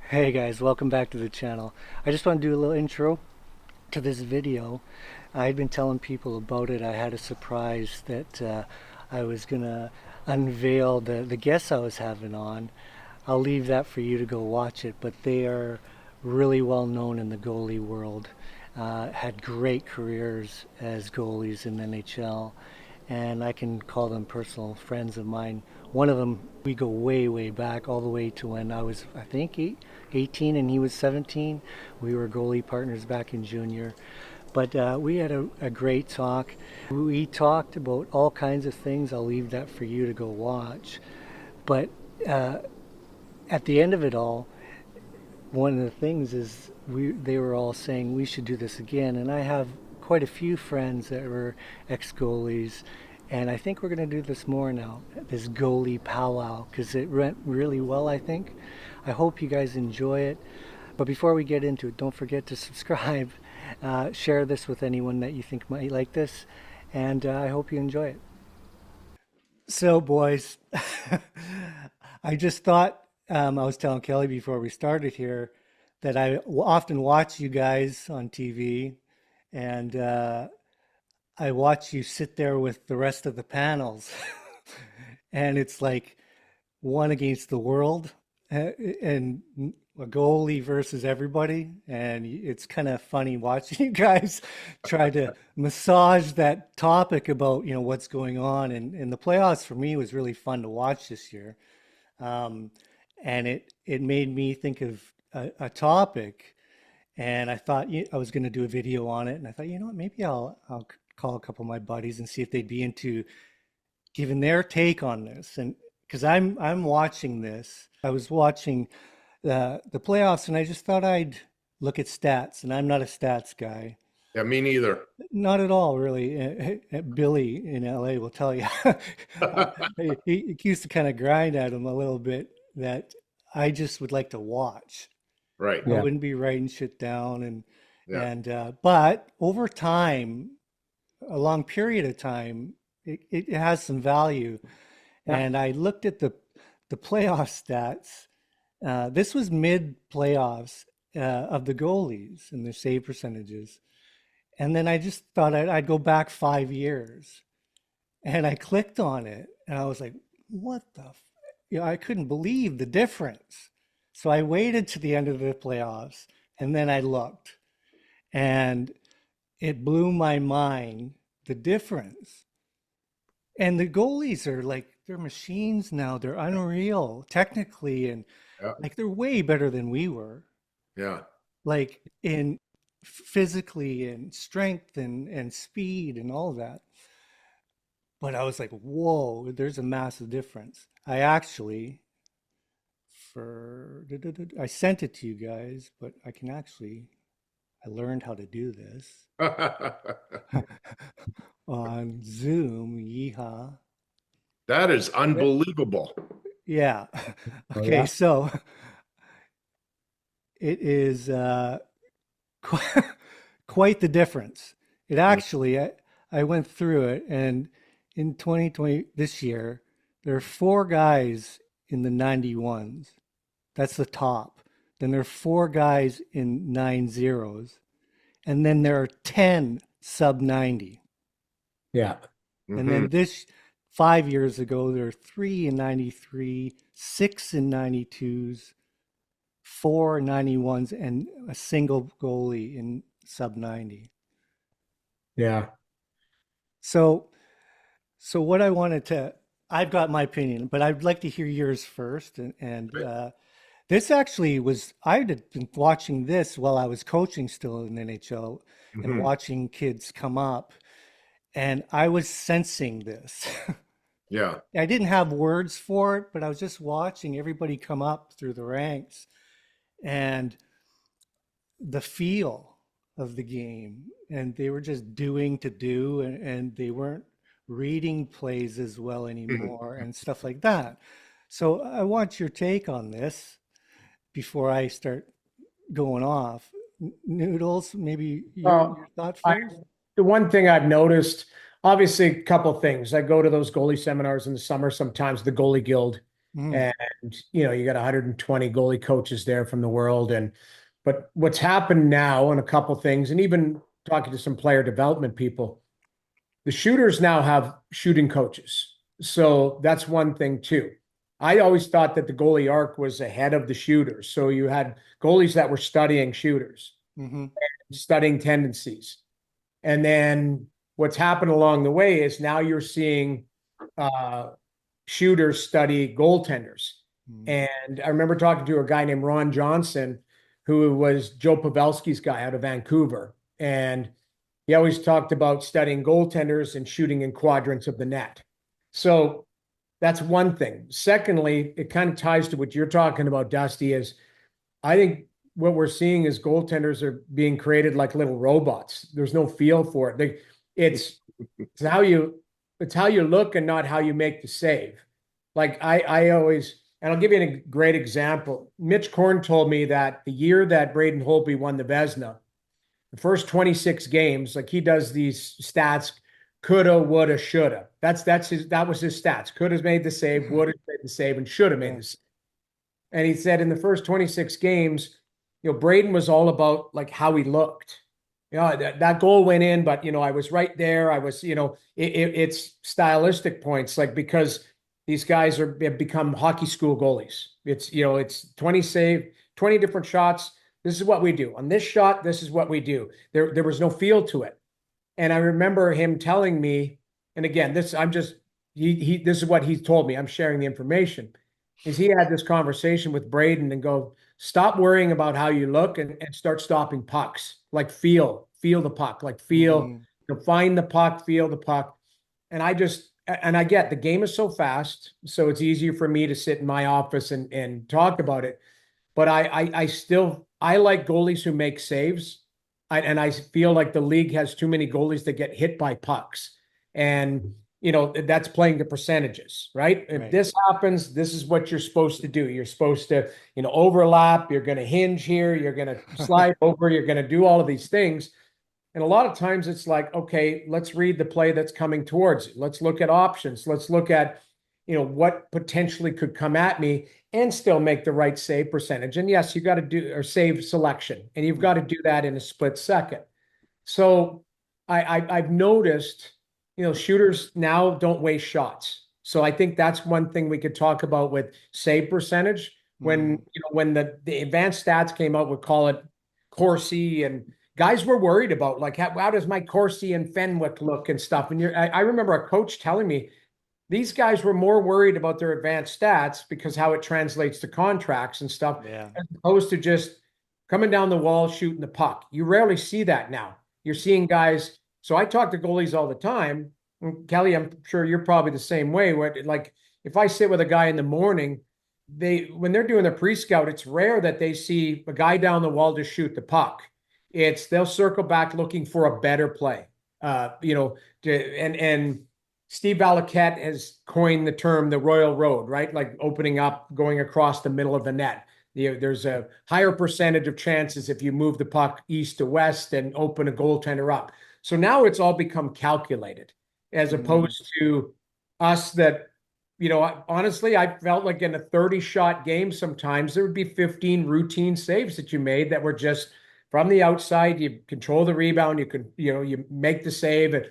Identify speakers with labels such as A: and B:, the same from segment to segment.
A: Hey guys, welcome back to the channel. I just want to do a little intro to this video. I had been telling people about it. I had a surprise that I was gonna unveil the guests I was having on. I'll leave that for you to go watch it, but they are really well known in the goalie world. Had great careers as goalies in the NHL, and I can call them personal friends of mine. One of them, we go way, way back, all the way to when I was, I think, 18 and he was 17. We were goalie partners back in junior. But we had a great talk. We talked about all kinds of things. I'll leave that for you to go watch. But uh, at the end of it all, one of the things is they were all saying we should do this again, and I have quite a few friends that were ex goalies, and I think we're going to do this more now, this goalie powwow, because it went really well. I think I hope you guys enjoy it. But before we get into it, don't forget to subscribe, share this with anyone that you think might like this, and I hope you enjoy it. So, boys, I just thought, I was telling Kelly before we started here that often watch you guys on TV, and I watch you sit there with the rest of the panels, and it's like one against the world, and a goalie versus everybody. And it's kind of funny watching you guys try to massage that topic about, what's going on. And the playoffs for me was really fun to watch this year. Um, and it made me think of a topic, and I thought I was going to do a video on it. And I thought, you know what, maybe I'll call a couple of my buddies and see if they'd be into giving their take on this. And because I'm watching this, I was watching the playoffs, and I just thought I'd look at stats. And I'm not a stats guy,
B: Yeah, me neither.
A: not at all, really. Billy in LA will tell you. He used to kind of grind at him a little bit that I just would like to watch.
B: Right.
A: I
C: Yeah.
A: wouldn't be writing shit down,
B: Yeah.
A: but over time, a long period of time, it has some value.
C: Yeah.
A: And I looked at the playoff stats. This was mid playoffs of the goalies and their save percentages. And then I just thought I'd go back 5 years, and I clicked on it, and I was like, what the? I couldn't believe the difference. So I waited to the end of the playoffs, and then I looked, and it blew my mind, the difference. And the goalies are like, they're machines now. They're unreal technically, and
B: Yeah.
A: like they're way better than we were,
B: Yeah.
A: like in physically and strength and speed and all of that. But I was like, whoa, there's a massive difference. I actually, I sent it to you guys, but I learned how to do this on Zoom. Yeehaw.
B: That is unbelievable.
A: Yeah.
C: Oh,
A: Okay,
C: yeah.
A: so it is quite the difference. It actually, I went through it, and in 2020, this year, there are four guys in the 91s. That's the top. Then there are four guys in 90s, and then there are 10 sub 90.
C: Yeah.
A: And
B: Hmm.
A: then this 5 years ago, there are three in 93, six in 92s, four 91s, and a single goalie in sub 90.
C: Yeah.
A: So, so what I wanted to, I've got my opinion, but I'd like to hear yours first. And this actually was, I had been watching this while I was coaching still in NHL and
B: Hmm.
A: watching kids come up, and I was sensing this.
B: Yeah.
A: I didn't have words for it, but I was just watching everybody come up through the ranks, and the feel of the game, and they were just doing to do, and they weren't reading plays as well anymore and stuff like that. So I want your take on this before I start going off. Noodles, maybe your
C: Well,
A: thought
C: I
A: first.
C: the one thing I've noticed, obviously, a couple of things. I go to those goalie seminars in the summer sometimes, the Goalie Guild.
A: Mm.
C: And, you got 120 goalie coaches there from the world. But what's happened now, and a couple things, and even talking to some player development people, the shooters now have shooting coaches. So that's one thing too. I always thought that the goalie arc was ahead of the shooters. So you had goalies that were studying shooters,
A: Mm-hmm.
C: studying tendencies. And then what's happened along the way is now you're seeing shooters study goaltenders.
A: Mm.
C: And I remember talking to a guy named Ron Johnson, who was Joe Pavelski's guy out of Vancouver. And he always talked about studying goaltenders and shooting in quadrants of the net. So that's one thing. Secondly, it kind of ties to what you're talking about, Dusty, is I think what we're seeing is goaltenders are being created like little robots. There's no feel for it. It's how you look and not how you make the save. Like I always, and I'll give you a great example. Mitch Korn told me that the year that Braden Holtby won the Vezina, the first 26 games, like he does these stats, coulda, woulda, shoulda. That was his stats. Could have made the save, would have made the save, and should have made the save. And he said in the first 26 games, Braden was all about like how he looked. That goal went in, but I was right there. I was, it's stylistic points, like because these guys have become hockey school goalies. It's 20 save, 20 different shots. This is what we do. On this shot, this is what we do. There was no feel to it. And I remember him telling me, and again, this is what he told me. I'm sharing the information. Is he had this conversation with Braden and go, stop worrying about how you look and start stopping pucks. Like feel the puck, like find the puck, feel the puck. And I get the game is so fast, so it's easier for me to sit in my office and talk about it. But I like goalies who make saves. And I feel like the league has too many goalies that get hit by pucks. And, that's playing the percentages, right? If this happens, this is what you're supposed to do. You're supposed to, overlap. You're going to hinge here. You're going to slide over. You're going to do all of these things. And a lot of times it's like, okay, let's read the play that's coming towards you. Let's look at options. Let's look at, what potentially could come at me and still make the right save percentage. And yes, you got to do or save selection, and you've got to do that in a split second. So I've noticed, shooters now don't waste shots. So I think that's one thing we could talk about with save percentage. When when the advanced stats came out, we'd call it Corsi, and guys were worried about like how does my Corsi and Fenwick look and stuff. And I remember a coach telling me these guys were more worried about their advanced stats because how it translates to contracts and stuff, as opposed to just coming down the wall, shooting the puck. You rarely see that now. You're seeing guys. So I talk to goalies all the time. And Kelly, I'm sure you're probably the same way. Like if I sit with a guy in the morning, when they're doing the pre-scout, it's rare that they see a guy down the wall just shoot the puck. They'll circle back looking for a better play. And Steve Valiquette has coined the term the Royal Road, right? Like opening up, going across the middle of the net. There's a higher percentage of chances if you move the puck east to west and open a goaltender up. So now it's all become calculated as opposed to us that, honestly, I felt like in a 30-shot game, sometimes there would be 15 routine saves that you made that were just from the outside. You control the rebound. You make the save. And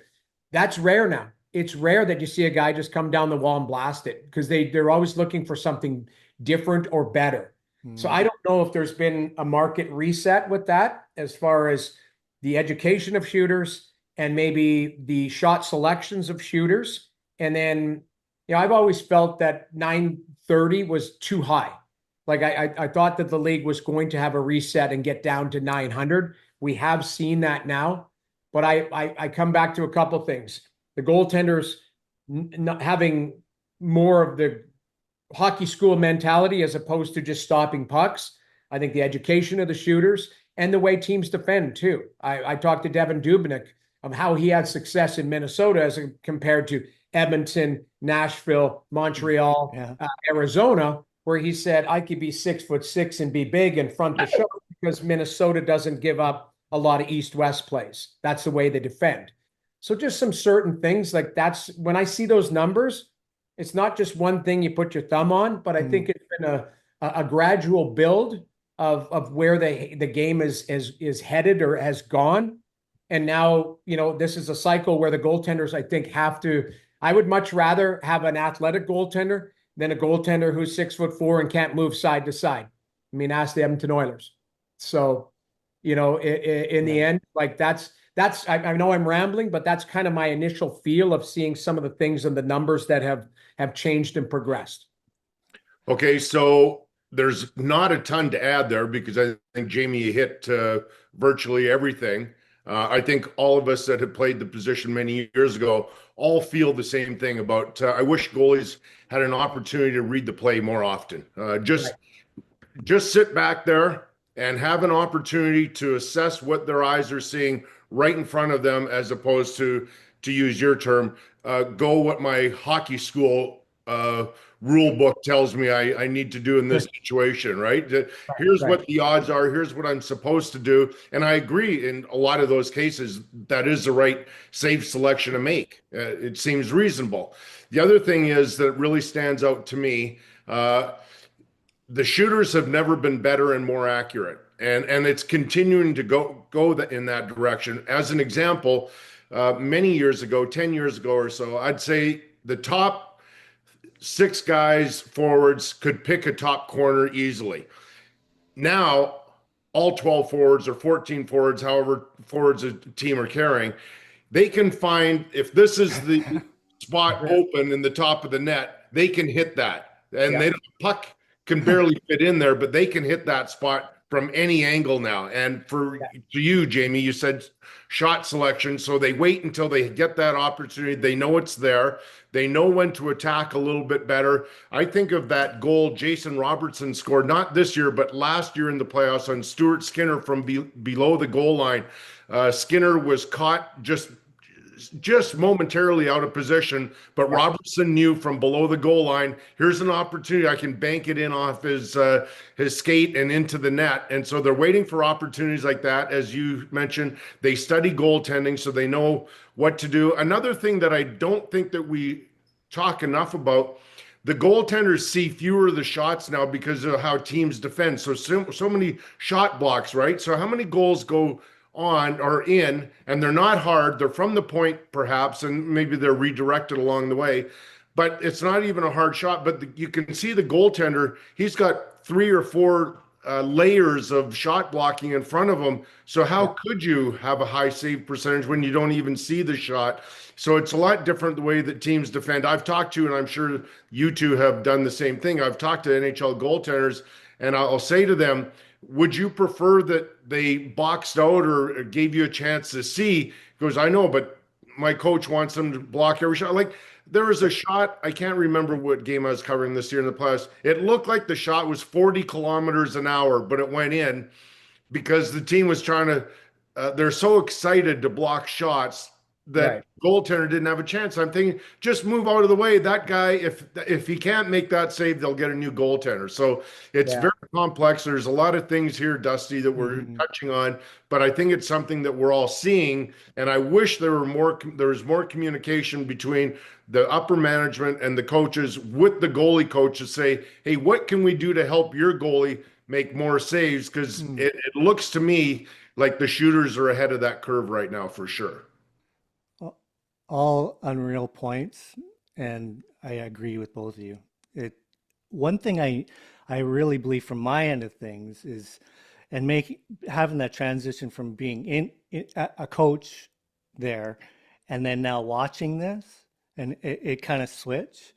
C: that's rare now. It's rare that you see a guy just come down the wall and blast it because they're always looking for something different or better. So I don't know if there's been a market reset with that as far as the education of shooters and maybe the shot selections of shooters. And then, I've always felt that 930 was too high. Like I thought that the league was going to have a reset and get down to 900. We have seen that now, but I come back to a couple things. The goaltenders not having more of the hockey school mentality as opposed to just stopping pucks. I think the education of the shooters and the way teams defend too. I talked to Devin Dubnyk of how he had success in Minnesota as compared to Edmonton, Nashville, Montreal, Arizona, where he said, I could be 6'6" and be big in front of the show because Minnesota doesn't give up a lot of east-west plays. That's the way they defend. So just some certain things like that's when I see those numbers, It's not just one thing you put your thumb on, but I
A: Mm.
C: think it's been a gradual build of where the game is headed or has gone. And now, this is a cycle where the goaltenders, I think, have to. I would much rather have an athletic goaltender than a goaltender who's 6'4" and can't move side to side. I mean, ask the Edmonton Oilers. So, in the end, like that's I know I'm rambling, but that's kind of my initial feel of seeing some of the things and the numbers that have changed and progressed.
B: Okay, so there's not a ton to add there because I think Jamie hit virtually everything. I think all of us that have played the position many years ago all feel the same thing about. I wish goalies had an opportunity to read the play more often. Just sit back there and have an opportunity to assess what their eyes are seeing right in front of them, as opposed to use your term, go what my hockey school rule book tells me I need to do in this situation, right? Here's
C: Right.
B: what the odds are. Here's what I'm supposed to do. And I agree in a lot of those cases, that is the right safe selection to make. It seems reasonable. The other thing is that really stands out to me. The shooters have never been better and more accurate, and it's continuing to go in that direction. As an example, many years ago, 10 years ago or so, I'd say the top 6 guys forwards could pick a top corner easily. Now, all 12 forwards or 14 forwards, however forwards a team are carrying, they can find, if this is the spot open in the top of the net, they can hit that. And the puck can barely fit in there, but they can hit that spot from any angle now. And to you, Jamie, you said shot selection. So they wait until they get that opportunity. They know it's there. They know when to attack a little bit better. I think of that goal Jason Robertson scored, not this year, but last year in the playoffs on Stuart Skinner from below the goal line. Skinner was caught just momentarily out of position, but Robertson knew from below the goal line, here's an opportunity. I can bank it in off his skate and into the net. And so they're waiting for opportunities like that. As you mentioned, they study goaltending, so they know what to do. Another thing that I don't think that we talk enough about, the goaltenders see fewer of the shots now because of how teams defend. So many shot blocks, right? So how many goals go on or in, and they're not hard. They're from the point, perhaps, and maybe they're redirected along the way. But it's not even a hard shot. But you can see the goaltender, he's got 3 or 4 layers of shot blocking in front of him. So how could you have a high save percentage when you don't even see the shot? So it's a lot different the way that teams defend. I've talked to, and I'm sure you two have done the same thing. I've talked to NHL goaltenders, and I'll say to them, would you prefer that they boxed out or gave you a chance to see? He goes, I know, but my coach wants them to block every shot. Like, there was a shot, I can't remember what game I was covering this year in the playoffs. It looked like the shot was 40 kilometers an hour, but it went in because the team was trying to, they're so excited to block shots that goaltender didn't have a chance. I'm thinking, just move out of the way. That guy, if he can't make that save, they'll get a new goaltender. So it's very complex. There's a lot of things here, Dusty, that we're touching on, but I think it's something that we're all seeing. And I wish there was more communication between the upper management and the coaches with the goalie coach to say, hey, what can we do to help your goalie make more saves? Because it looks to me like the shooters are ahead of that curve right now for sure.
A: All unreal points, and I agree with both of you. One thing I really believe from my end of things is, and having that transition from being in a coach there, and then now watching this, and it kind of switch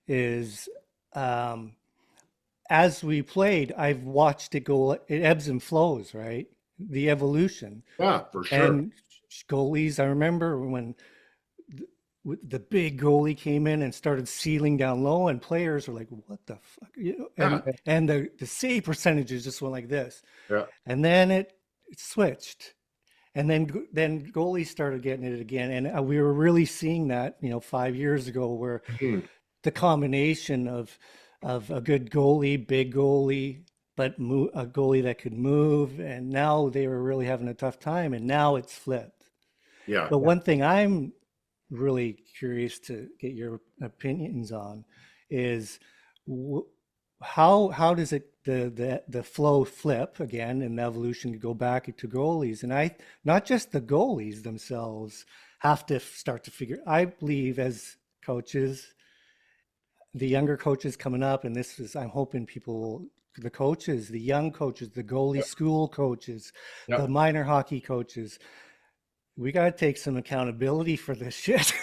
A: is, as we played, I've watched it go. It ebbs and flows, right? The evolution.
B: Yeah, for sure.
A: And goalies, I remember when the big goalie came in and started sealing down low, and players were like, what the fuck? And the save percentages just went like this.
B: Yeah.
A: And then it switched. And then goalies started getting it again. And we were really seeing that, 5 years ago, where the combination of a good goalie, big goalie, but a goalie that could move. And now they were really having a tough time. And now it's flipped.
B: Yeah.
A: But one thing I'm really curious to get your opinions on is how does it the flow flip again in evolution to go back to goalies, and I not just the goalies themselves have to start to figure. I believe as coaches, the younger coaches coming up, and this is I'm hoping people will, the coaches, the young coaches, the goalie school coaches, the
B: Yep.
A: minor hockey coaches, we got to take some accountability for this shit.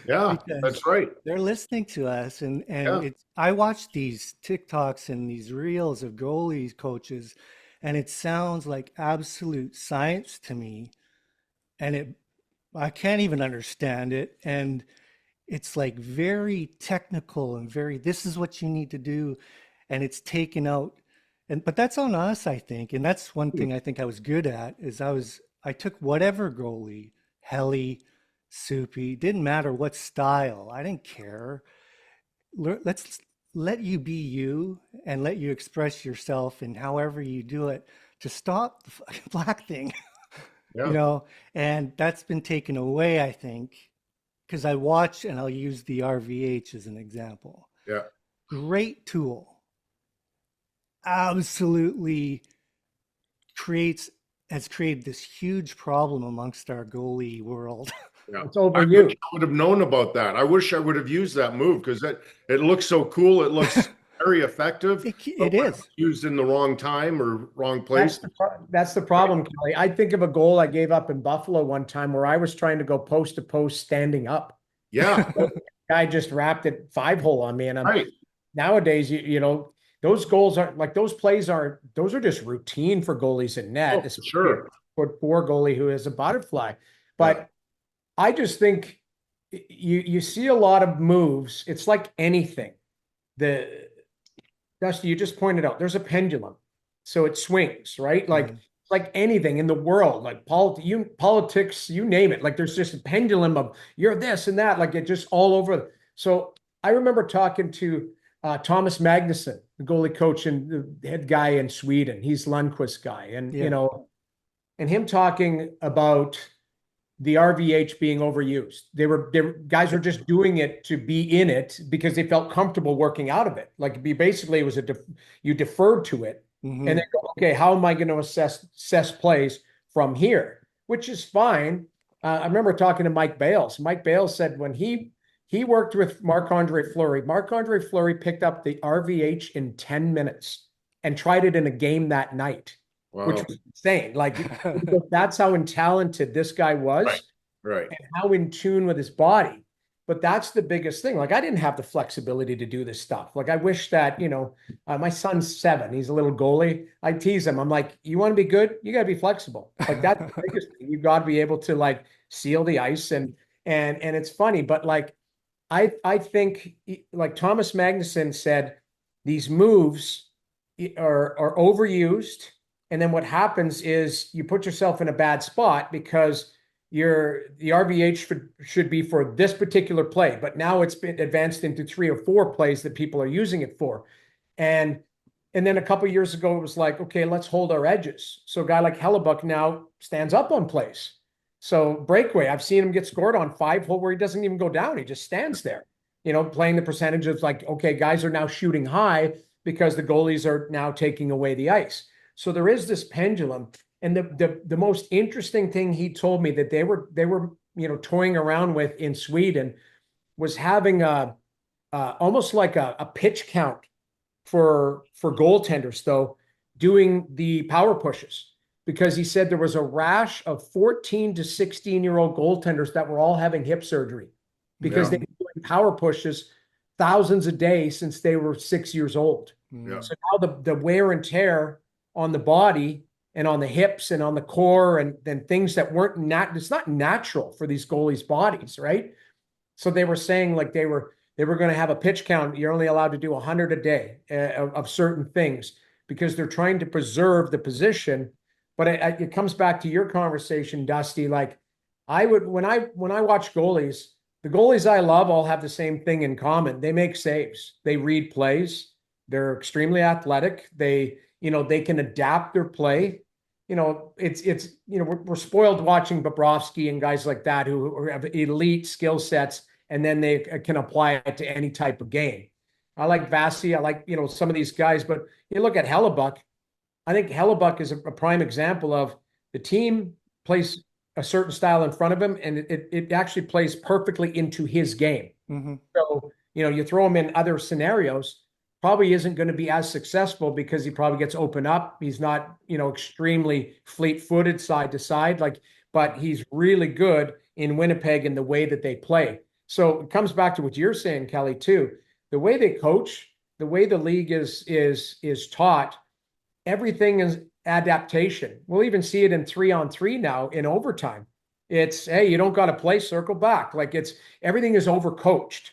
B: Yeah,
A: Because
B: that's right.
A: they're listening to us, and
B: Yeah.
A: it's I watch these TikToks and these reels of goalies coaches, and it sounds like absolute science to me, and it I can't even understand it, and it's like very technical and very this is what you need to do, and it's taken out, and but that's on us, I think, and that's one thing I think I was good at is I took whatever goalie, Helly, Soupy, didn't matter what style, I didn't care. Let's let you be you and let you express yourself and however you do it to stop the fucking black thing, you
B: Yeah.
A: know, and that's been taken away, I think, because I watch and I'll use the RVH as an example.
B: Yeah.
A: Great tool. Absolutely has created this huge problem amongst our goalie world.
B: Yeah.
C: It's
B: I wish
C: overused.
B: I would have known about that. I wish I would have used that move because it looks so cool. It looks very effective, but
A: It
B: when it's
A: is.
B: used in the wrong time or wrong place.
C: That's the problem, Kelly. I think of a goal I gave up in Buffalo one time where I was trying to go post to post standing up.
B: Yeah.
C: Guy just wrapped it 5-hole on me, and I'm
B: Right.
C: nowadays, you know, those goals aren't like those plays aren't, those are just routine for goalies in
B: Oh,
C: net,
B: for
C: especially
B: sure.
C: for poor goalie who is a butterfly.
B: Yeah.
C: But I just think you see a lot of moves. It's like anything. The Dusty, you just pointed out there's a pendulum. So it swings, right? Like anything in the world, like politics, you name it. Like there's just a pendulum of you're this and that, like it just all over. So I remember talking to Thomas Magnuson, the goalie coach and the head guy in Sweden. He's Lundqvist guy, and
A: Yeah.
C: and him talking about the RVH being overused. Guys were just doing it to be in it because they felt comfortable working out of it. Like basically it was you deferred to it,
A: Mm-hmm.
C: and then go, okay, how am I going to assess plays from here? Which is fine. I remember talking to Mike Bales. Mike Bales said when he worked with Marc-Andre Fleury, Marc-Andre Fleury picked up the RVH in 10 minutes and tried it in a game that night, which
B: Wow.
C: was insane. Like that's how talented this guy was
B: Right.
C: and how in tune with his body. But that's the biggest thing. Like I didn't have the flexibility to do this stuff. Like I wish that, my son's 7. He's a little goalie. I tease him. I'm like, you want to be good? You got to be flexible. Like that's the biggest thing. You've got to be able to like seal the ice and it's funny, but like I think like Thomas Magnuson said, these moves are overused. And then what happens is you put yourself in a bad spot because the RVH should be for this particular play, but now it's been advanced into 3 or 4 plays that people are using it for. And then a couple of years ago, it was like, okay, let's hold our edges. So a guy like Hellebuck now stands up on plays. So breakaway, I've seen him get scored on 5-hole where he doesn't even go down. He just stands there, playing the percentage of like, okay, guys are now shooting high because the goalies are now taking away the ice. So there is this pendulum. And the most interesting thing he told me that they were toying around with in Sweden was having almost like a pitch count for goaltenders, though, doing the power pushes, because he said there was a rash of 14 to 16-year-old goaltenders that were all having hip surgery because
B: Yeah.
C: they were doing power pushes thousands a day since they were 6 years old.
B: Yeah.
C: So now the wear and tear on the body and on the hips and on the core and then things that weren't it's not natural for these goalies' bodies, right? So they were saying like they were going to have a pitch count. You're only allowed to do 100 a day of certain things because they're trying to preserve the position. But it comes back to your conversation, Dusty. Like when I watch goalies, the goalies I love all have the same thing in common. They make saves. They read plays. They're extremely athletic. They can adapt their play. we're spoiled watching Bobrovsky and guys like that who have elite skill sets, and then they can apply it to any type of game. I like Vasi. I like, some of these guys, but you look at Hellebuck. I think Hellebuck is a prime example of the team plays a certain style in front of him, and it actually plays perfectly into his game.
A: Mm-hmm.
C: So, you throw him in other scenarios, probably isn't going to be as successful because he probably gets open up. He's not, extremely fleet-footed side to side, but he's really good in Winnipeg in the way that they play. So it comes back to what you're saying, Kelly, too. The way they coach, the way the league is taught, everything is adaptation. We'll even see it in 3-on-3 now in overtime. It's, hey, you don't got to play, circle back. Everything is overcoached.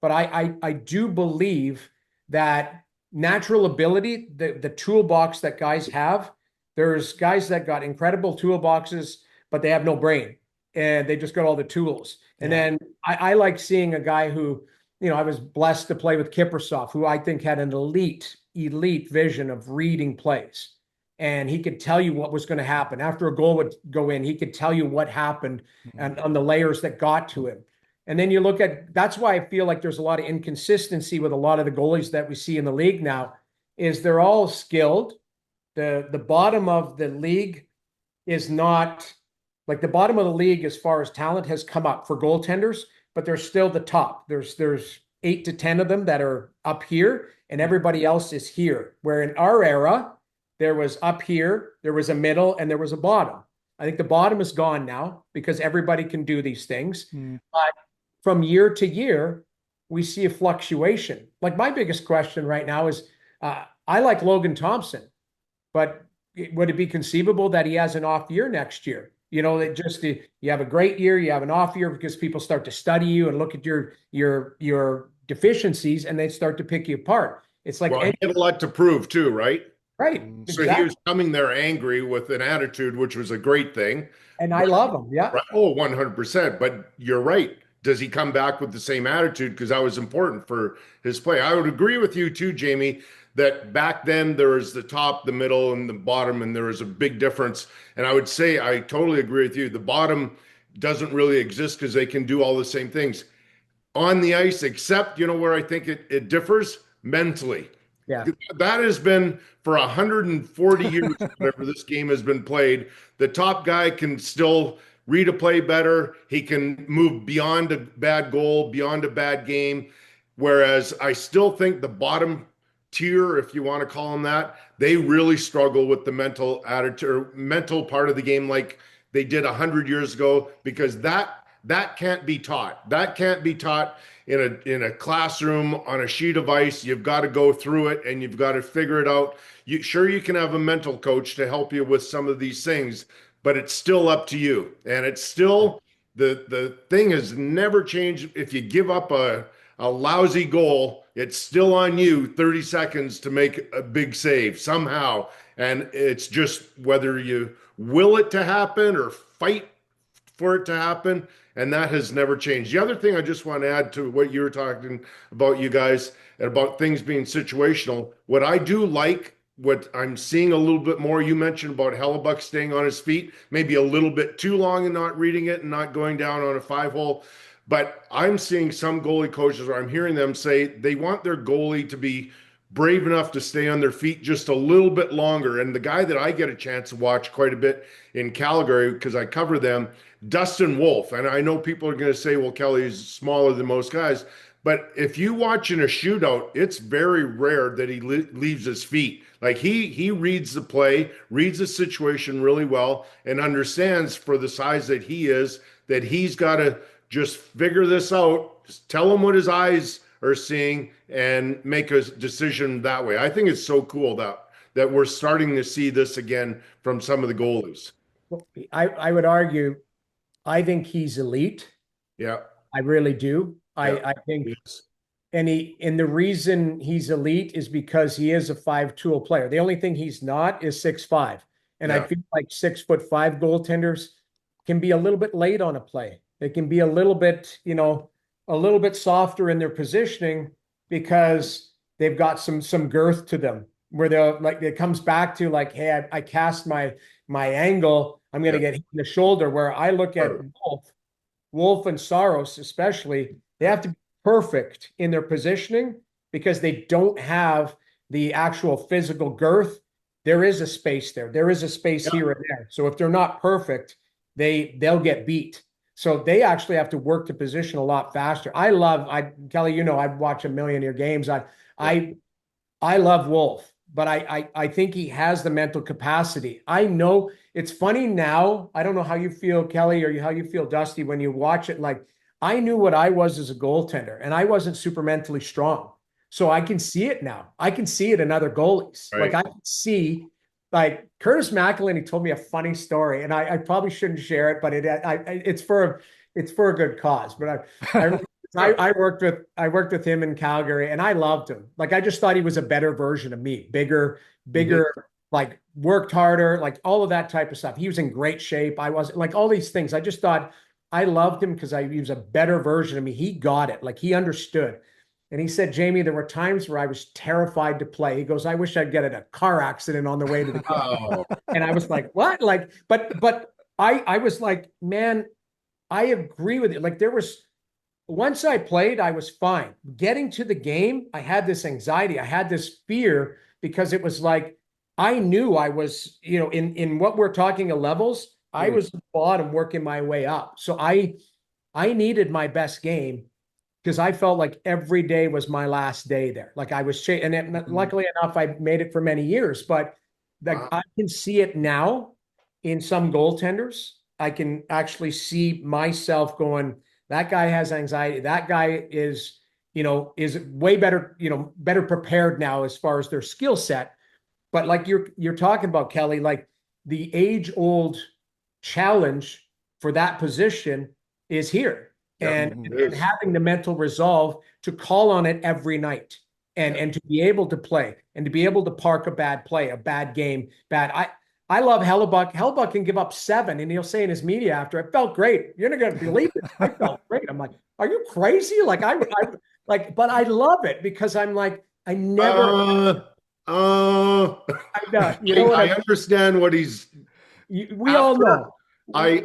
C: But I do believe that natural ability, the toolbox that guys have, there's guys that got incredible toolboxes, but they have no brain and they just got all the tools. And then I like seeing a guy who, I was blessed to play with Kiprusoff, who I think had an elite vision of reading plays. And he could tell you what was going to happen. After a goal would go in, he could tell you what happened and on the layers that got to him. And then you look at, that's why I feel like there's a lot of inconsistency with a lot of the goalies that we see in the league now, is they're all skilled. The bottom of the league is not, like the bottom of the league as far as talent has come up for goaltenders, but they're still the top. There's 8 to 10 of them that are up here, and everybody else is here. Where in our era, there was up here, there was a middle, and there was a bottom. I think the bottom is gone now because everybody can do these things. But from year to year, we see a fluctuation. Like my biggest question right now is, I like Logan Thompson, but would it be conceivable that he has an off year next year? You have a great year, you have an off year because people start to study you and look at your deficiencies, and they start to pick you apart. It's like,
B: well, he had a lot to prove too, right?
C: Right.
B: So
C: exactly.
B: he was coming there angry with an attitude, which was a great thing.
C: And I love him. Yeah.
B: Right. Oh, 100%. But you're right. Does he come back with the same attitude? Because that was important for his play. I would agree with you too, Jamie, that back then there was the top, the middle, and the bottom, and there was a big difference. And I would say I totally agree with you. The bottom doesn't really exist because they can do all the same things on the ice, except, where I think it differs mentally.
C: Yeah.
B: That has been for 140 years, whenever this game has been played. The top guy can still read a play better. He can move beyond a bad goal, beyond a bad game. Whereas I still think the bottom tier, if you want to call them that, they really struggle with the mental attitude or mental part of the game like they did 100 years ago, because that can't be taught. That can't be taught in a classroom on a sheet of ice. You've got to go through it and you've got to figure it out. You can have a mental coach to help you with some of these things, but it's still up to you. And it's still, the thing has never changed. If you give up a lousy goal, it's still on you 30 seconds to make a big save somehow. And it's just whether you will it to happen or fight for it to happen. And that has never changed. The other thing I just want to add to what you were talking about, you guys, about things being situational, what I do like, what I'm seeing a little bit more, you mentioned about Hellebuck staying on his feet, maybe a little bit too long and not reading it and not going down on a 5-hole. But I'm seeing some goalie coaches, or I'm hearing them say they want their goalie to be brave enough to stay on their feet just a little bit longer. And the guy that I get a chance to watch quite a bit in Calgary, because I cover them, Dustin Wolf. And I know people are going to say, well, Kelly's smaller than most guys. But if you watch in a shootout, it's very rare that he leaves his feet. Like he reads the play, reads the situation really well, and understands for the size that he is, that he's got to just figure this out, just tell him what his eyes are seeing, and make a decision that way. I think it's so cool that we're starting to see this again from some of the goalies.
C: I would argue, I think he's elite.
B: Yeah.
C: I really do.
B: Yeah.
C: I think, and the reason he's elite is because he is a 5-tool player. The only thing he's not is 6'5". And I feel like 6'5" goaltenders can be a little bit late on a play. They can be a little bit, a little bit softer in their positioning because they've got some girth to them. where they'll like it comes back to like, hey, I cast my angle, I'm going to
B: Yeah.
C: get hit in the shoulder. Where I look at
B: Sure.
C: Wolf and Saros, especially, they have to be perfect in their positioning because they don't have the actual physical girth. There is a space there. There is a space
B: Yeah.
C: here and there. So if they're not perfect, they'll get beat. So they actually have to work to position a lot faster. Kelly, you know, I watch a million of your games.
B: Yeah.
C: I I love Wolf, but I think he has the mental capacity. I know it's funny now. I don't know how you feel, Kelly, or how you feel, Dusty, when you watch it. Like I knew what I was as a goaltender, and I wasn't super mentally strong. So I can see it now. I can see it in other goalies. Like
B: Right.
C: I can see, like Curtis McLennen, he told me a funny story, and I probably shouldn't share it, but it's for a good cause. But I I worked with him in Calgary and I loved him. Like I just thought he was a better version of me,
B: Mhm.
C: bigger, like worked harder, like all of that type of stuff. He was in great shape. I was like all these things. I just thought I loved him because he was a better version of me. He got it. Like he understood. And he said, Jamie, there were times where I was terrified to play. He goes, I wish I'd get in a car accident on the way to the game.
B: Oh,
C: And I was like, what? Like, but I was like, man, I agree with you. Like there was once I played, I was fine. Getting to the game, I had this anxiety. I had this fear because it was like I knew I was, you know, in what we're talking of levels, I
B: mm,
C: was at the bottom working my way up. So I needed my best game because I felt like every day was my last day there. Like I was, luckily enough, I made it for many years. But
B: wow.
C: I can see it now in some goaltenders. I can actually see myself going, that guy has anxiety. That guy is, you know, is way better, you know, better prepared now as far as their skill set. But like you're talking about, Kelly, like the age old challenge for that position is here,
B: Yeah,
A: Mhm.
B: it
C: and
B: is.
C: having the mental resolve to call on it every night,
B: Yeah.
C: and to be able to play and to be able to park a bad play, a bad game, bad. I love Hellebuck. Hellebuck can give up 7, and he'll say in his media after, "It felt great. You're not going to believe it. I felt great." I'm like, "Are you crazy?" Like like, but I love it because I'm like, I never.
B: Uh, uh,
C: You know what
B: I understand what he's
C: we all
B: after.
C: know.
B: I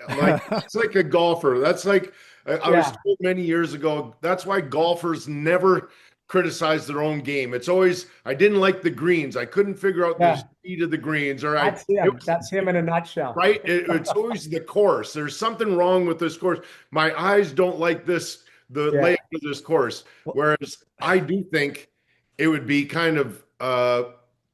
B: like, it's like a golfer. That's like, I was
C: Yeah,
B: told many years ago, that's why golfers never criticize their own game. It's always, I didn't like the greens. I couldn't figure out the
C: yeah.
B: speed of the greens, or
C: That's
B: it
C: him.
B: was
C: That's him in a nutshell.
B: right. It's always the course. There's something wrong with this course. My eyes don't like this, the
C: Yeah,
B: layout of this course.
A: Well,
B: Whereas I do think it would be kind of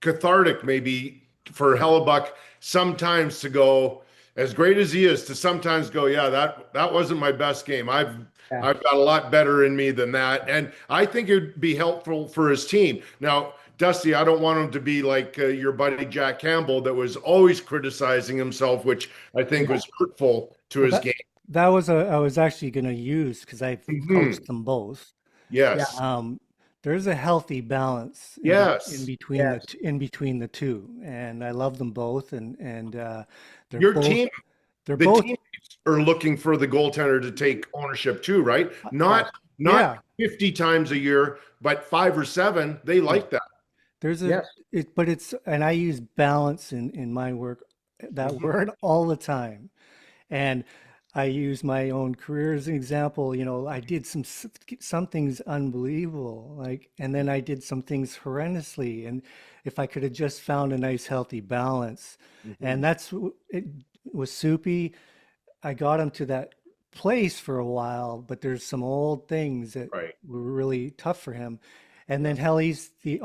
B: cathartic, maybe for Hellebuck sometimes to go, as great as he is, to sometimes go, yeah, that wasn't my best game.
C: yeah,
B: I've got a lot better in me than that, and I think it would be helpful for his team. Now, Dusty, I don't want him to be like your buddy Jack Campbell that was always criticizing himself, which I think
C: yeah,
B: was hurtful to
A: well,
B: his game.
A: that was I was actually going to use because I've
B: Mhm.
A: coached them both.
C: yeah,
B: Yes.
A: There's a healthy balance
B: Yes.
C: yes,
A: in between the two, and I love them both, and they're
B: Your
A: both
B: team,
A: they're
B: the
A: both
B: teammates are looking for the goaltender to take ownership too, right?
C: yes,
B: Not
A: yeah
B: 50 times a year, but 5 or 7. They
C: yeah,
B: like that.
A: there's a
C: yes,
A: but it's and I use balance in my work, that
B: Mhm.
A: word, all the time. And I use my own career as an example. You know, I did some things unbelievable, like, and then I did some things horrendously. And if I could have just found a nice, healthy balance,
B: Mhm.
A: and it was Soupy. I got him to that place for a while, but there's some old things that
B: Right.
A: were really tough for him. And
B: Yeah.
A: then Helly's the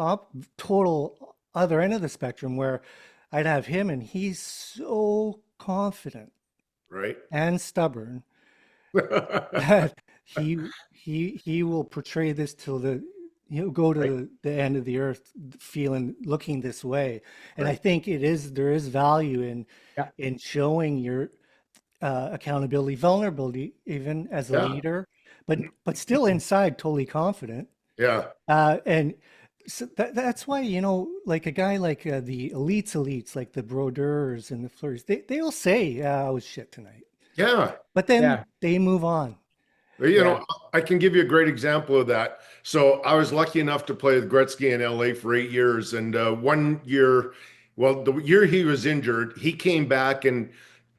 A: total other end of the spectrum where I'd have him and he's so confident
B: Right.
A: and stubborn that he will portray this till he'll go to
B: Right.
A: the end of the earth feeling looking this way. And I
B: Right.
A: think there is value
C: yeah,
A: in showing your accountability, vulnerability, even as a
B: Yeah.
A: leader, but still inside totally confident.
B: Yeah.
A: And so that's why, you know, like a guy like the elites, like the Brodeurs and the Fleuries, they'll say, "Yeah, I was shit tonight,"
B: Yeah.
A: but then
C: yeah,
A: they move on.
B: You
C: Yeah.
B: know, I can give you a great example of that. So I was lucky enough to play with Gretzky in LA for 8 years. And one year, well, the year he was injured, he came back and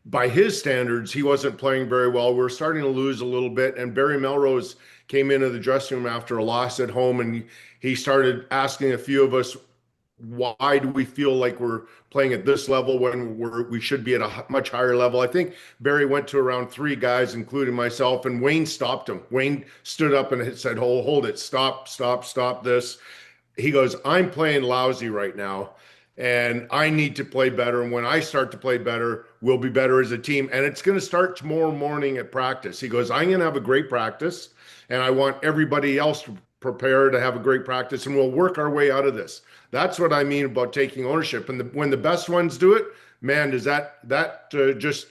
B: by his standards, he wasn't playing very well. We were starting to lose a little bit. And Barry Melrose came into the dressing room after a loss at home and he started asking a few of us, why do we feel like we're playing at this level when we should be at a much higher level? I think Barry went to around 3 guys, including myself, and Wayne stopped him. Wayne stood up and said, hold it, stop this. He goes, I'm playing lousy right now and I need to play better. And when I start to play better, we'll be better as a team. And it's going to start tomorrow morning at practice. He goes, I'm going to have a great practice and I want everybody else to prepare to have a great practice and we'll work our way out of this. That's what I mean about taking ownership. And when the best ones do it, man, does just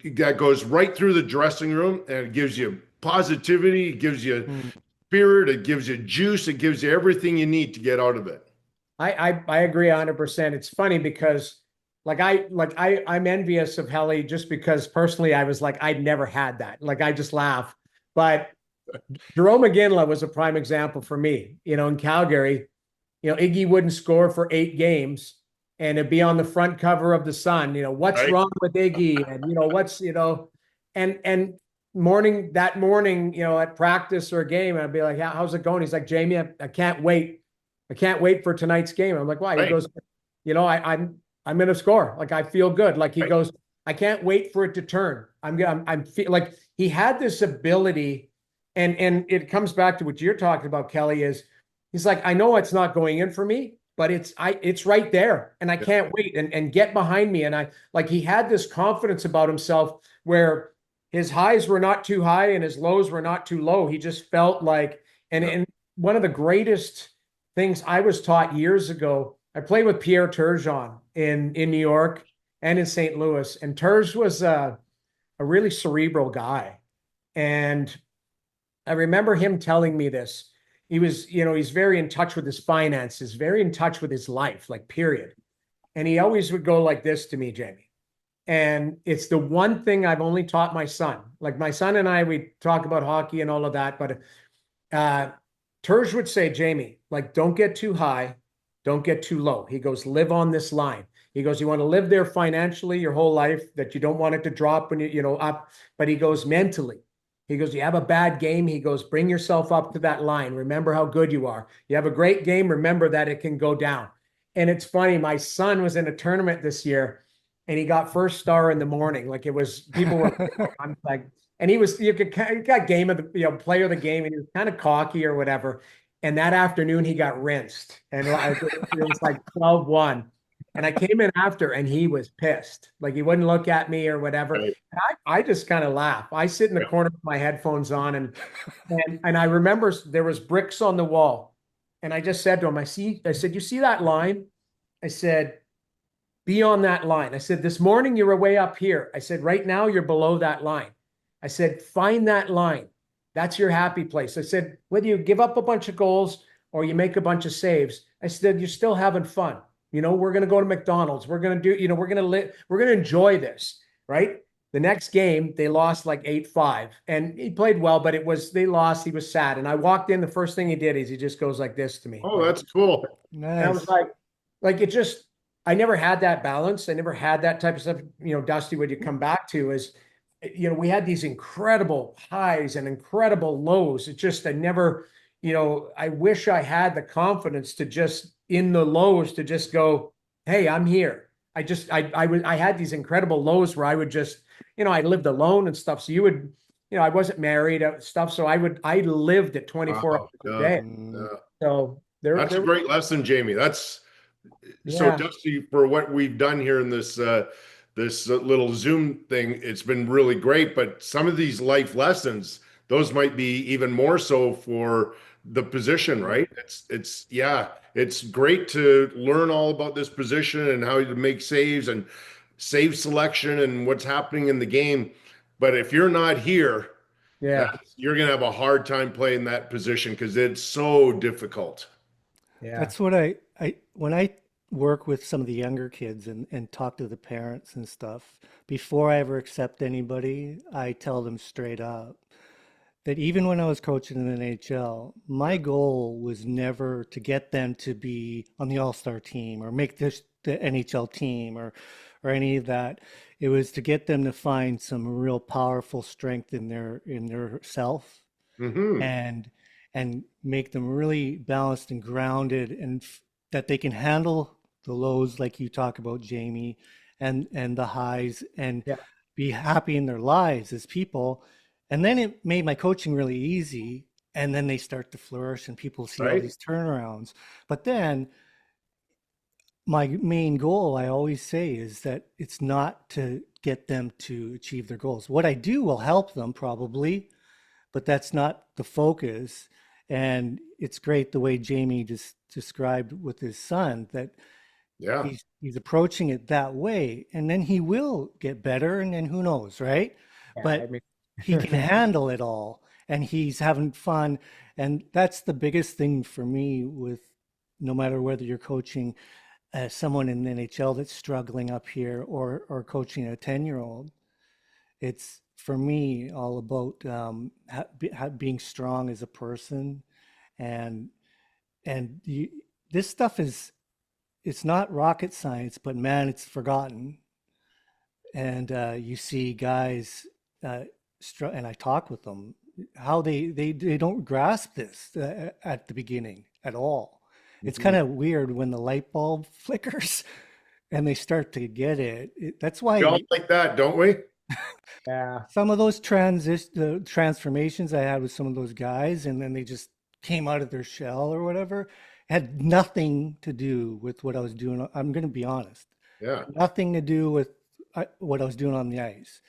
B: that goes right through the dressing room and it gives you positivity, it gives you
A: Mm.
B: spirit, it gives you juice, it gives you everything you need to get out of it.
C: I agree 100%. It's funny because I'm envious of Helly just because personally I was like, I'd never had that. Like I just laugh. But Jerome McGinley was a prime example for me. In Calgary, Iggy wouldn't score for 8 games and it'd be on the front cover of the Sun, what's
B: Right?
C: wrong with Iggy? And and that morning, at practice or a game, I'd be like, how's it going? He's like, Jamie, I can't wait. I can't wait for tonight's game. I'm like, why? He
B: Right.
C: goes, I'm gonna score. Like I feel good. Like he
B: Right.
C: goes, I can't wait for it to turn. I'm feel like he had this ability, and it comes back to what you're talking about, Kelly, is he's like, I know it's not going in for me, but it's right there, and I
B: Yeah.
C: can't wait and get behind me. And I like he had this confidence about himself where his highs were not too high and his lows were not too low. He just felt like,
B: Yeah.
C: and one of the greatest things I was taught years ago. I played with Pierre Turgeon in New York and in St. Louis, and Turge was a really cerebral guy, and I remember him telling me this. He was, he's very in touch with his finances, very in touch with his life, like period. And he always would go like this to me, Jamie. And it's the one thing I've only taught my son. Like my son and I, we talk about hockey and all of that, but uh, Terge would say, Jamie, like, don't get too high, don't get too low. He goes, live on this line. He goes, you want to live there financially your whole life, that you don't want it to drop when up. But he goes, mentally. He goes, you have a bad game. He goes, bring yourself up to that line. Remember how good you are. You have a great game. Remember that it can go down. And it's funny. My son was in a tournament this year and he got first star in the morning. Like it was, people were, I'm like, and he got game of the, player of the game, and he was kind of cocky or whatever. And that afternoon he got rinsed, and it was like 12-1. And I came in after, and he was pissed. Like he wouldn't look at me or whatever.
B: Right.
C: And I just kind of laugh. I sit in the
B: Yeah.
C: corner with my headphones on, and I remember there was bricks on the wall, and I just said to him, I said, you see that line? I said, be on that line. I said, this morning you were way up here. I said, right now you're below that line. I said, find that line. That's your happy place. I said, whether you give up a bunch of goals or you make a bunch of saves, I said, you're still having fun. We're going to go to McDonald's. We're going to do, we're going to live, we're going to enjoy this, right? The next game, they lost like 8-5, and he played well, but they lost. He was sad. And I walked in, the first thing he did is he just goes like this to me.
B: Oh,
C: Like,
B: that's cool.
C: and I was
A: Nice.
C: like it just, I never had that balance. I never had that type of stuff. Dusty, what you come back to is, we had these incredible highs and incredible lows. It just, I never, I wish I had the confidence to just in the lows to just go, hey, I'm here. I had these incredible lows where I would just, I lived alone and stuff. So you would, I wasn't married stuff. So I lived at 24
B: Wow.
C: hours a
B: Yeah.
C: day.
B: Yeah.
A: Mm.
C: So
B: That's a great lesson, Jamie. That's so
C: yeah,
B: Dusty, for what we've done here in this little Zoom thing. It's been really great, but some of these life lessons, those might be even more so for the position, right? Yeah, it's great to learn all about this position and how to make saves and save selection and what's happening in the game. But if you're not here,
C: yeah,
B: you're gonna have a hard time playing that position because it's so difficult.
C: yeah.
A: That's what I when I work with some of the younger kids and talk to the parents and stuff, before I ever accept anybody, I tell them straight up, that even when I was coaching in the NHL, my goal was never to get them to be on the All-Star team or make the NHL team or any of that. It was to get them to find some real powerful strength in their self
B: Hmm.
A: and make them really balanced and grounded and that they can handle the lows like you talk about, Jamie, and the highs and
C: Yeah.
A: be happy in their lives as people. And then it made my coaching really easy. And then they start to flourish and people see all
B: Right.
A: these turnarounds. But then my main goal, I always say, is that it's not to get them to achieve their goals. What I do will help them probably, but that's not the focus. And it's great the way Jamie just described with his son that
B: Yeah.
A: he's approaching it that way, and then he will get better, and then who knows, right?
C: Yeah, I
A: But
C: mean,
A: he can handle it all, and he's having fun, and that's the biggest thing for me with no matter whether you're coaching someone in the NHL that's struggling up here or coaching a 10-year-old. It's for me all about being strong as a person, and and this stuff is it's not rocket science, but man, it's forgotten. And you see guys, and I talk with them how they don't grasp this at the beginning at all. It's
B: Mhm.
A: kind of weird when the light bulb flickers and they start to get it. That's
B: We all
A: why
B: like that, don't we?
C: yeah.
A: some of those the transformations I had with some of those guys, and then they just came out of their shell or whatever, had nothing to do with what I was doing. I'm going to be honest,
B: Yeah.
A: nothing to do with what I was doing on the ice.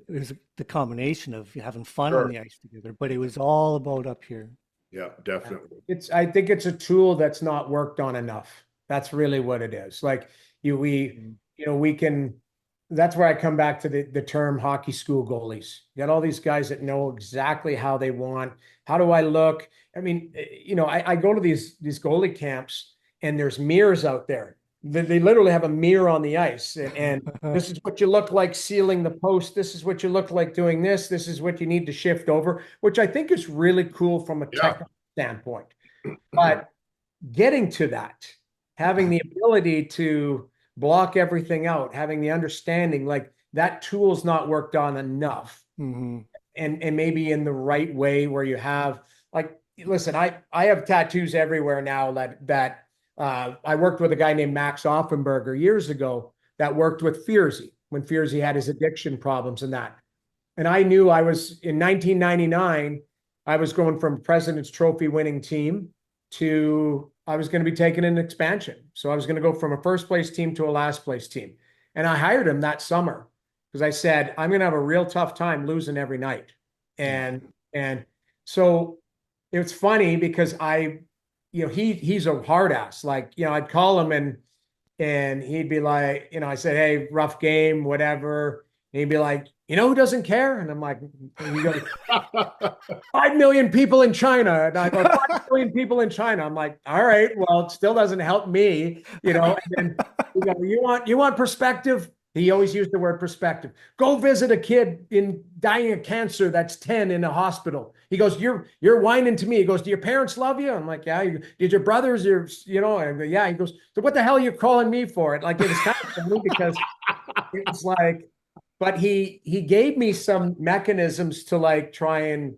A: It was the combination of having fun on
B: Sure.
A: the ice together, but it was all about up here.
B: Yeah, definitely.
C: I think it's a tool that's not worked on enough. That's really what it is. Like we can, that's where I come back to the term hockey school goalies. You got all these guys that know exactly how they want. How do I look? I mean, I go to these goalie camps and there's mirrors out there. They literally have a mirror on the ice and this is what you look like sealing the post. This is what you look like doing this. This is what you need to shift over, which I think is really cool from a
B: Yeah.
C: technical standpoint. But getting to that, having the ability to block everything out, having the understanding, like that tool's not worked on enough.
A: Hmm.
C: And maybe in the right way where you have like, listen, I have tattoos everywhere now that I worked with a guy named Max Offenberger years ago that worked with Fierzy when Fierzy had his addiction problems and that. And I knew I was in 1999, I was going from President's Trophy winning team to I was going to be taking an expansion. So I was going to go from a first place team to a last place team. And I hired him that summer because I said, I'm going to have a real tough time losing every night.
A: Yeah.
C: And so it's funny because he's a hard ass. Like, I'd call him and he'd be like, I said, hey, rough game, whatever. And he'd be like, who doesn't care? And I'm like, and he goes, 5 million people in China. And I go, 5 million people in China. I'm like, all right, well, it still doesn't help me, And then you want perspective? He always used the word perspective. Go visit a kid dying of cancer that's 10 in a hospital. He goes, you're whining to me. He goes, do your parents love you? I'm like, yeah. Did your brothers, and I go, yeah. He goes, so what the hell are you calling me for it? Like, it was kind of funny because it was like, but he gave me some mechanisms to like try and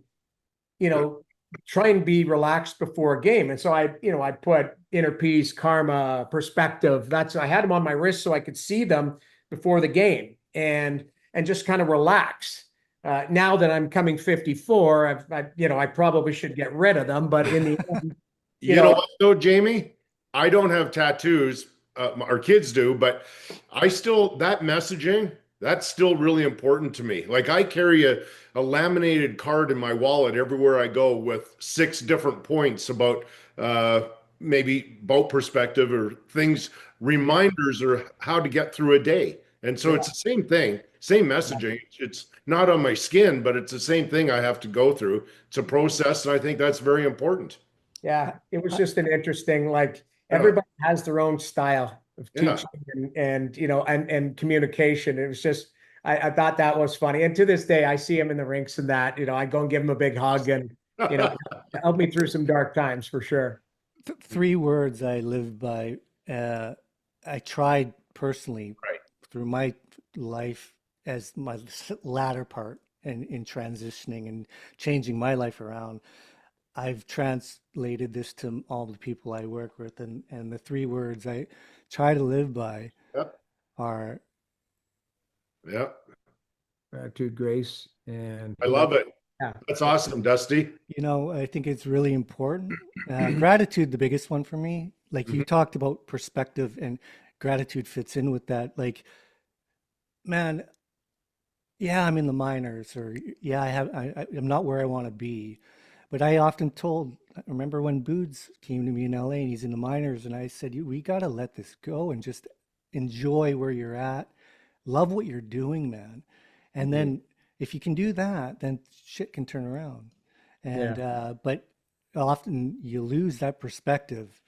C: be relaxed before a game. And so I put inner peace, karma, perspective. I had them on my wrist so I could see them before the game and just kind of relax. Now that I'm coming 54, I probably should get rid of them, but in the end,
B: You know what though, Jamie? I don't have tattoos. Our kids do, but that messaging, that's still really important to me. Like I carry a laminated card in my wallet everywhere I go with 6 different points about maybe boat perspective or things, reminders or how to get through a day. And so
C: yeah,
B: it's the same thing, same messaging. It's not on my skin, but it's the same thing I have to go through. It's a process, and I think that's very important.
C: yeah, it was just an interesting, like
B: Yeah.
C: everybody has their own style of
B: Yeah.
C: teaching and communication. It was just, I thought that was funny. And to this day, I see him in the rinks and that, I go and give him a big hug and, help me through some dark times for sure.
A: Three words I live by. I tried personally
B: Right.
A: through my life as my latter part and in transitioning and changing my life around. I've translated this to all the people I work with, and the three words I try to live by
B: Yep.
A: are,
B: Yep.
C: Gratitude, grace, and
B: I love it.
C: yeah.
B: That's awesome, Dusty.
A: I think it's really important. Gratitude, the biggest one for me. Like you
B: Mhm.
A: talked about perspective, and gratitude fits in with that. Like, man, yeah, I'm in the minors, or yeah, I'm not where I want to be. But I remember when Boods came to me in LA and he's in the minors, and I said, we got to let this go and just enjoy where you're at. Love what you're doing, man. And
B: Mhm.
A: then if you can do that, then shit can turn around.
C: Yeah.
A: But often you lose that perspective.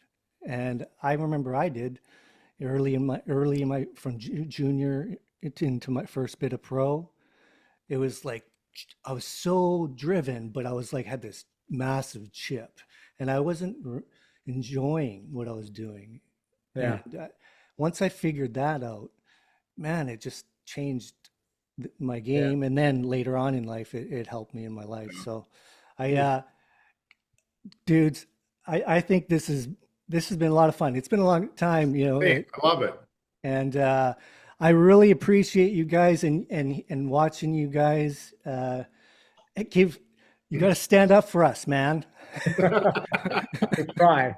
A: And I remember I did early in my from junior into my first bit of pro. It was like I was so driven, but I was like had this massive chip, and I wasn't enjoying what I was doing.
C: Yeah.
A: And once I figured that out, man, it just changed my
C: Yeah.
A: game. And then later on in life, it helped me in my life. So, I,
C: Yeah.
A: dudes, I think this has been a lot of fun. It's been a long time,
B: Hey, I love it.
A: and I really appreciate you guys and watching you guys. It give You got to stand up for us, man.
C: We try.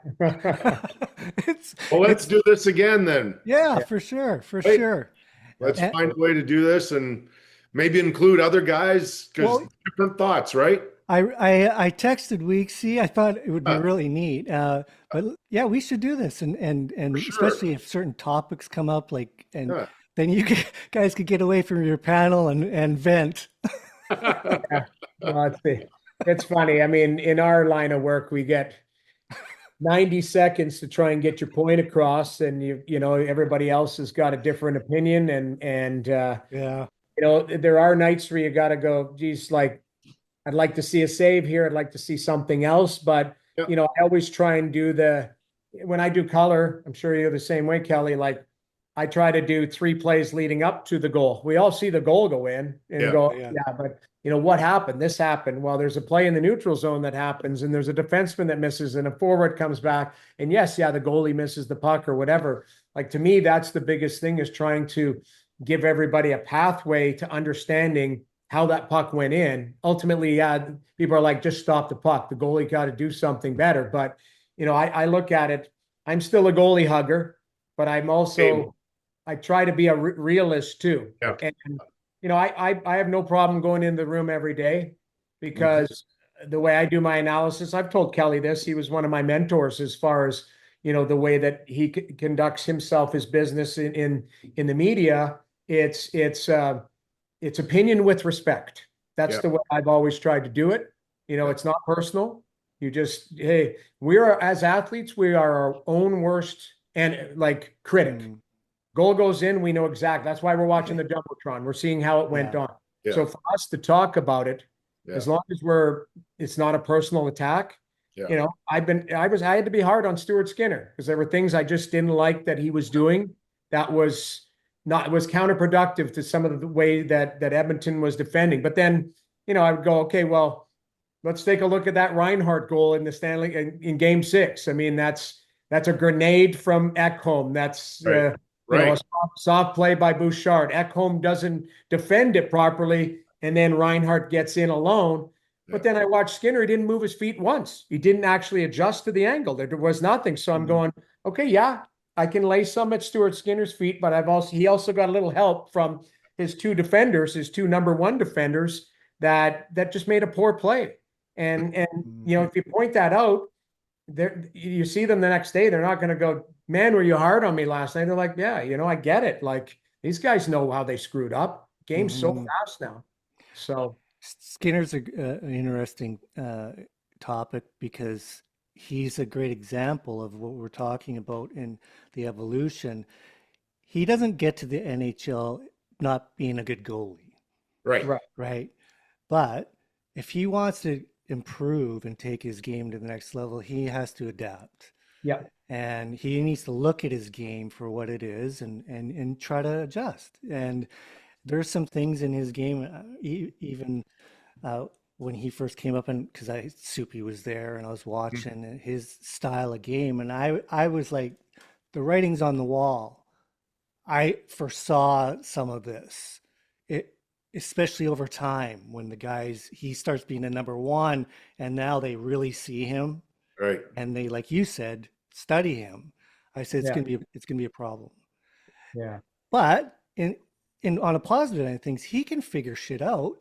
A: it's
B: Well, let's
A: it's
B: do this again then.
A: yeah,
C: Yeah.
A: for sure, for
B: Right?
A: sure.
B: Let's
A: And,
B: find a way to do this and maybe include other guys because
A: well,
B: different thoughts, right?
A: I texted Weeksy. I thought it would be
B: Uh,
A: really neat. But yeah, we should do this,
B: for
A: and
B: sure.
A: especially if certain topics come up, like and
B: Yeah.
A: then guys could get away from your panel and vent.
C: Yeah. Well, it's funny. I mean, in our line of work, we get 90 seconds to try and get your point across, and everybody else has got a different opinion, and
A: Yeah.
C: there are nights where you got to go, geez, like I'd like to see a save here. I'd like to see something else, but
B: Yep.
C: I always try and do when I do color, I'm sure you're the same way, Kelly. Like I try to do 3 plays leading up to the goal. We all see the goal go in and
B: Yeah.
C: go,
A: Yeah.
C: yeah, but what happened? This happened. Well, there's a play in the neutral zone that happens, and there's a defenseman that misses, and a forward comes back. And yes, yeah, the goalie misses the puck or whatever. Like to me, that's the biggest thing is trying to give everybody a pathway to understanding how that puck went in. Ultimately, yeah, people are like, just stop the puck. The goalie got to do something better. But, I look at it, I'm still a goalie hugger, but I'm also, I try to be a realist too.
B: Yeah.
C: And, I have no problem going in the room every day because the way I do my analysis, I've told Kelly this, he was one of my mentors as far as, the way that he conducts himself, his business in the media. It's opinion with respect. That's
B: Yeah.
C: the way I've always tried to do it. It's not personal. You just, hey, we are as athletes, we are our own worst and like critic.
A: Mm.
C: Goal goes in, we know exactly. That's why we're watching the Jumbotron. We're seeing how it went
A: Yeah.
C: on.
B: Yeah.
C: So for us to talk about it,
B: Yeah.
C: as long as it's not a personal attack,
B: Yeah.
C: I had to be hard on Stuart Skinner because there were things I just didn't like that he was doing that was counterproductive to some of the way that Edmonton was defending. But then, I would go, okay, well, let's take a look at that Reinhardt goal in the Stanley in Game 6. I mean, that's a grenade from Ekholm. That's
B: Right.
C: a
B: Right.
C: soft play by Bouchard. Ekholm doesn't defend it properly, and then Reinhardt gets in alone. But then I watched Skinner. He didn't move his feet once. He didn't actually adjust to the angle. There was nothing. So I'm going, okay, yeah, I can lay some at Stuart Skinner's feet, but he also got a little help from his two defenders, his two number one defenders that just made a poor play. And if you point that out, you see them the next day, they're not going to go, man, were you hard on me last night? They're like, yeah, I get it. Like these guys know how they screwed up. Game's so fast now. So
A: Skinner's an interesting topic because he's a great example of what we're talking about in the evolution. He doesn't get to the NHL not being a good goalie,
B: Right.
C: Right.
A: right? But if he wants to improve and take his game to the next level, he has to adapt.
C: Yeah.
A: And he needs to look at his game for what it is and try to adjust. And there's some things in his game, even uh, when he first came up, and because Soupy was there and I was watching his style of game, and I was like, the writing's on the wall. I foresaw some of this, it, especially over time when he starts being a number one, and now they really see him
B: Right.
A: and they, like you said, study him. I said
C: Yeah.
A: it's gonna be a problem.
C: Yeah.
A: But in on a positive end of things, he can figure shit out.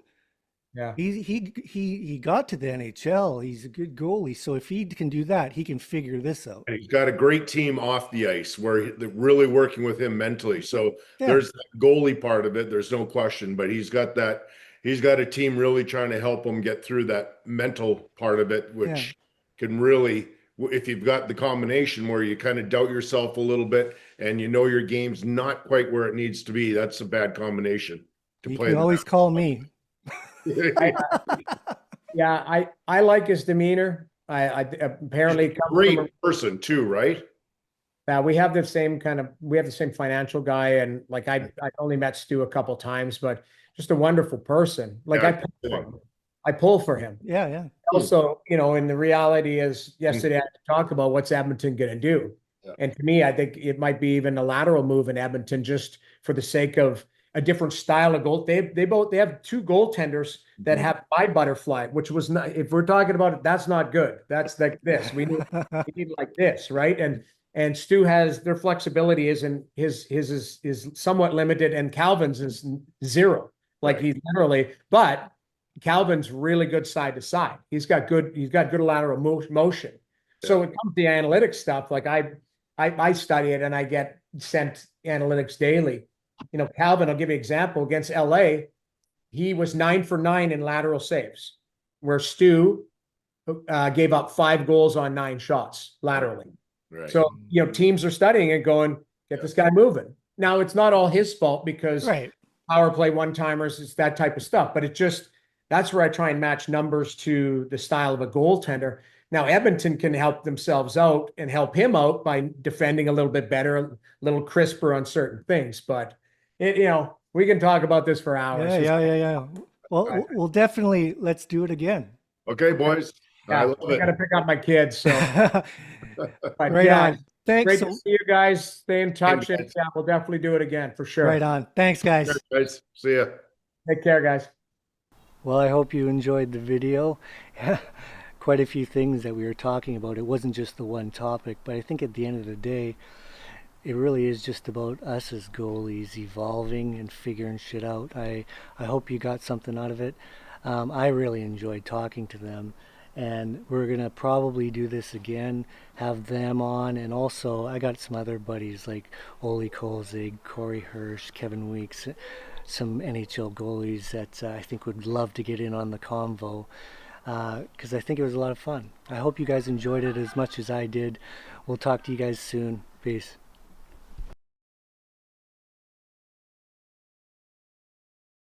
C: Yeah.
A: He got to the NHL. He's a good goalie. So if he can do that, he can figure this out.
B: And he's got a great team off the ice where they're really working with him mentally. So
A: Yeah.
B: there's that goalie part of it. There's no question, but he's got a team really trying to help him get through that mental part of it, which can really, if you've got the combination where you kind of doubt yourself a little bit and you know your game's not quite where it needs to be, that's a bad combination to
A: You
B: play.
A: can always call me.
C: Yeah. I like his demeanor. I apparently come
B: Great
C: from
B: person too, right?
C: we have the same financial guy, and like I only met Stu a couple times, but just a wonderful person. Like
B: Yeah,
C: I pull for him.
A: Yeah.
C: Also, and the reality is yesterday I had to talk about what's Edmonton going to do.
B: Yeah.
C: And to me, I think it might be even a lateral move in Edmonton just for the sake of a different style of goal. They have two goaltenders that have my butterfly, which was not, if we're talking about it, that's not good. That's like this. We need like this, right? And Stu has their flexibility his is somewhat limited, and Calvin's is zero. Like
B: Right.
C: he's literally, but Calvin's really good side to side. He's got good lateral motion. So it comes to the analytics stuff. Like I study it and I get sent analytics daily. Calvin, I'll give you an example. Against LA, he was 9 for 9 in lateral saves, where Stu gave up 5 goals on 9 shots laterally.
B: Right.
C: So, teams are studying and going, get this guy moving. Now, it's not all his fault because power play one-timers, it's that type of stuff. But that's where I try and match numbers to the style of a goaltender. Now, Edmonton can help themselves out and help him out by defending a little bit better, a little crisper on certain things. But, we can talk about this for hours.
A: Yeah. Well, we'll definitely, let's do it again.
B: Okay, boys.
C: Yeah,
B: I love
C: I got to
B: it.
C: pick up my kids. So, but
A: Right on. Thanks.
C: great to see you guys. Stay in touch,
B: Hey,
C: and
B: guys.
C: we'll definitely do it again for sure.
A: Right on. Thanks, guys.
B: Okay, guys. See ya.
C: Take care, guys.
A: Well, I hope you enjoyed the video. Quite a few things that we were talking about. It wasn't just the one topic, but I think at the end of the day, it really is just about us as goalies evolving and figuring shit out. I hope you got something out of it. I really enjoyed talking to them, and we're gonna probably do this again, have them on, and also I got some other buddies like Oli Kolzig, Corey Hirsch, Kevin Weeks, some NHL goalies that I think would love to get in on the convo, because I think it was a lot of fun. I hope you guys enjoyed it as much as I did. We'll talk to you guys soon. Peace.